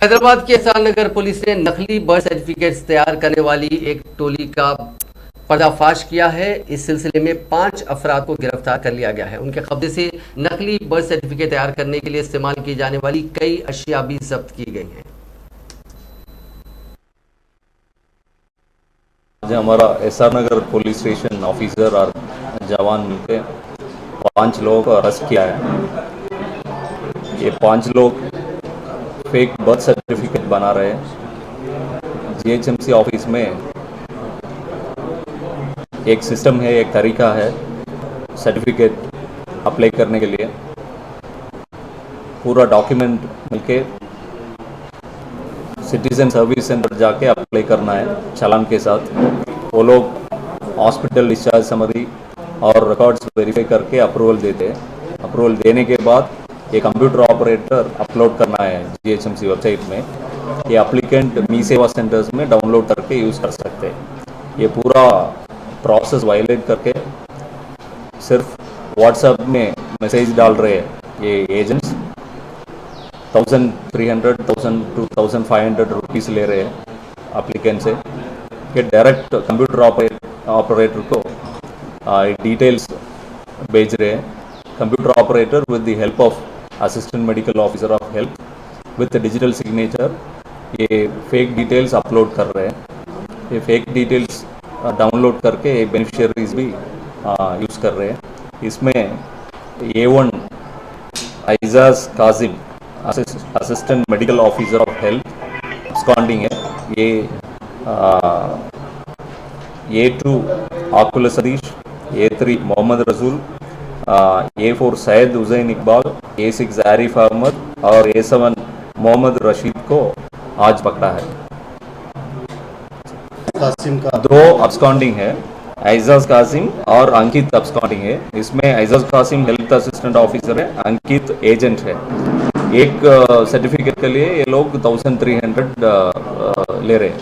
हैदराबाद के एहसान नगर पुलिस ने नकली बर्थ सर्टिफिकेट्स तैयार करने वाली एक टोली का पर्दाफाश किया है। इस सिलसिले में 5 अफराद को गिरफ्तार कर लिया गया है। उनके कब्जे से नकली बर्थ सर्टिफिकेट तैयार करने के लिए इस्तेमाल की जाने वाली कई अशिया भी जब्त की गई हैं। आज हमारा एहसान नगर पुलिस स्टेशन ऑफिसर और जवान मिलकर 5 लोगों को अरेस्ट किया है। ये 5 लोग फेक बर्थ सर्टिफिकेट बना रहे हैं। जीएचएमसी ऑफिस में एक सिस्टम है, एक तरीका है सर्टिफिकेट अप्लाई करने के लिए। पूरा डॉक्यूमेंट मिलके सिटीजन सर्विस सेंटर जाके अप्लाई करना है चालान के साथ। वो लोग हॉस्पिटल डिस्चार्ज समरी और रिकॉर्ड्स वेरीफाई करके अप्रूवल देते हैं। अप्रूवल देने के बाद ये कंप्यूटर ऑपरेटर अपलोड करना है जीएचएमसी वेबसाइट में। ये एप्लीकेंट मी सेवा सेंटर्स में डाउनलोड करके यूज़ कर सकते हैं। ये पूरा प्रोसेस वायलेट करके सिर्फ व्हाट्सएप में मैसेज डाल रहे हैं ये एजेंट्स। 1300, 1000 to 1500 रुपीज़ ले रहे हैं एप्लीकेंट से। ये डायरेक्ट कंप्यूटर ऑपरेटर को डिटेल्स भेज रहे हैं। Computer operator with the help of assistant medical officer of health with digital signature ये फेक डिटेल्स अपलोड कर रहे हैं। ये फेक डिटेल्स डाउनलोड करके बेनिफिशियरीज भी यूज़ कर रहे हैं। इसमें A1 Ejaz Qasim assistant medical officer of health absconding है। ये A2 आकुल सतीश, A3 मोहम्मद रसूल, A4 सैयद हुसैन इकबाल, A6 आरिफ अहमद और A7 मोहम्मद रशीद को आज पकड़ा है। कासिम का 2 अब्सकॉन्डिंग है, एजाज कासिम और अंकित अब्सकॉन्डिंग है। इसमें Ejaz Kasim health assistant officer है, अंकित एजेंट है। एक सर्टिफिकेट के लिए ये लोग 1300 ले रहे हैं।